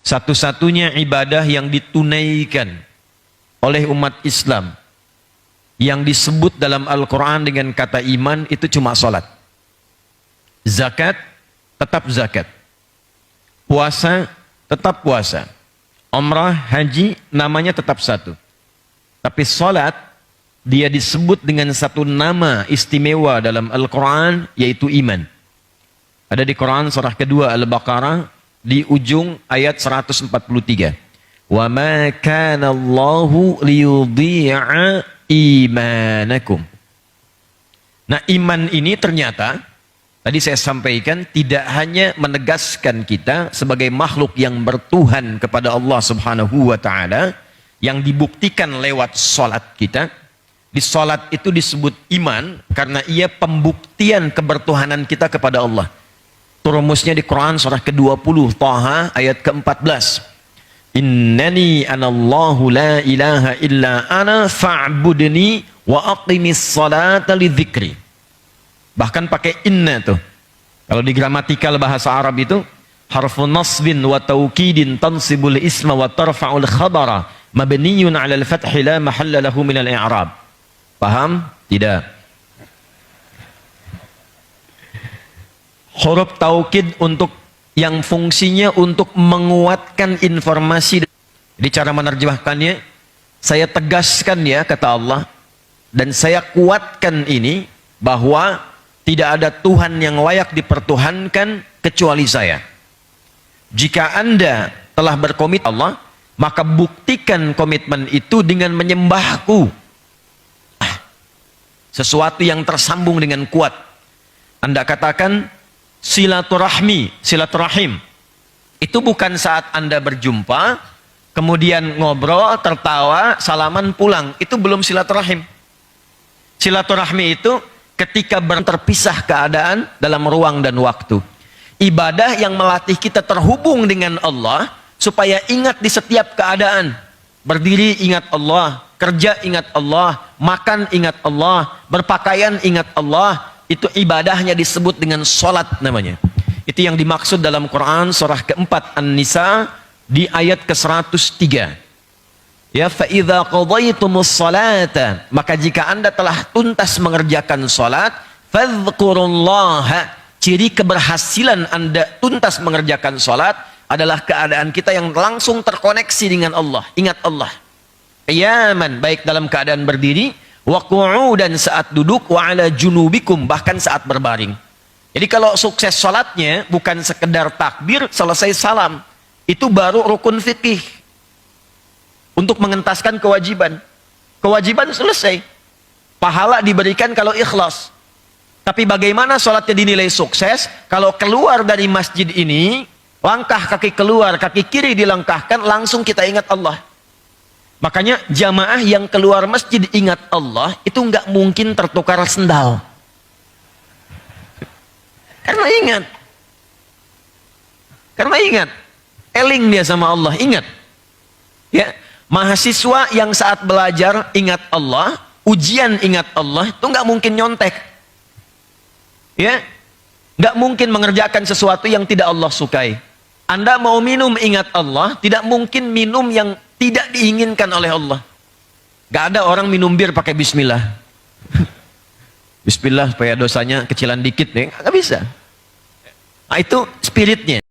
Satu-satunya ibadah yang ditunaikan oleh umat Islam yang disebut dalam Al-Quran dengan kata iman itu cuma salat. Zakat, tetap zakat. Puasa, tetap puasa. Umrah, haji, namanya tetap satu. Tapi salat, dia disebut dengan satu nama istimewa dalam Al-Quran, yaitu iman. Ada di Quran surah kedua Al-Baqarah, di ujung ayat 143. Wa ma kana Allahu liyudhi'a imanakum. Nah, iman ini ternyata tadi saya sampaikan tidak hanya menegaskan kita sebagai makhluk yang bertuhan kepada Allah Subhanahu wa taala yang dibuktikan lewat salat kita. Di salat itu disebut iman karena ia pembuktian kebertuhanan kita kepada Allah. Rumusnya di Quran surah ke-20 Taha ayat ke-14. Innani anallahu la ilaha illa ana fa'budni wa aqimis salata lidzikri. Bahkan pakai inna tuh. Kalau di gramatikal bahasa Arab itu harfu nasbin wa taukidin tansibul isma wa tarfa'ul khabara mabniyun 'alal fathi la mahalla lahu minal i'rab. Paham? Tidak. Huruf taukid untuk yang fungsinya untuk menguatkan informasi. Di cara menerjemahkannya, saya tegaskan ya kata Allah, dan saya kuatkan ini bahwa tidak ada Tuhan yang layak dipertuhankan kecuali saya. Jika Anda telah berkomit Allah, maka buktikan komitmen itu dengan menyembahku. Sesuatu yang tersambung dengan kuat. Anda katakan silaturahmi, silaturahim. Itu bukan saat Anda berjumpa, kemudian ngobrol, tertawa, salaman, pulang. Itu belum silaturahim. Silaturahmi itu ketika terpisah keadaan dalam ruang dan waktu. Ibadah yang melatih kita terhubung dengan Allah, supaya ingat di setiap keadaan. Berdiri ingat Allah, kerja ingat Allah, makan ingat Allah, berpakaian ingat Allah. Itu ibadahnya disebut dengan salat namanya. Itu yang dimaksud dalam Quran surah keempat An-Nisa di ayat ke-103. Ya, fa idza qadaytumus salata, maka jika Anda telah tuntas mengerjakan salat, fadhkurullaha. Ciri keberhasilan Anda tuntas mengerjakan salat adalah keadaan kita yang langsung terkoneksi dengan Allah. Ingat Allah. Qiyaman, baik dalam keadaan berdiri, wa qu'udan saat duduk, wa ala junubikum, bahkan saat berbaring. Jadi kalau sukses salatnya bukan sekedar takbir selesai salam, itu baru rukun fikih untuk mengentaskan kewajiban. Kewajiban selesai, pahala diberikan kalau ikhlas. Tapi bagaimana salatnya dinilai sukses kalau keluar dari masjid ini, langkah kaki keluar, kaki kiri dilangkahkan, langsung kita ingat Allah. Makanya jamaah yang keluar masjid ingat Allah itu nggak mungkin tertukar sendal. Karena ingat, eling dia sama Allah, ingat. Ya, mahasiswa yang saat belajar ingat Allah, ujian ingat Allah, itu nggak mungkin nyontek. Ya, nggak mungkin mengerjakan sesuatu yang tidak Allah sukai. Anda mau minum ingat Allah, tidak mungkin minum yang tidak diinginkan oleh Allah. Gak ada orang minum bir pakai bismillah. Bismillah supaya dosanya kecilan dikit nih, gak bisa. Nah, itu spiritnya.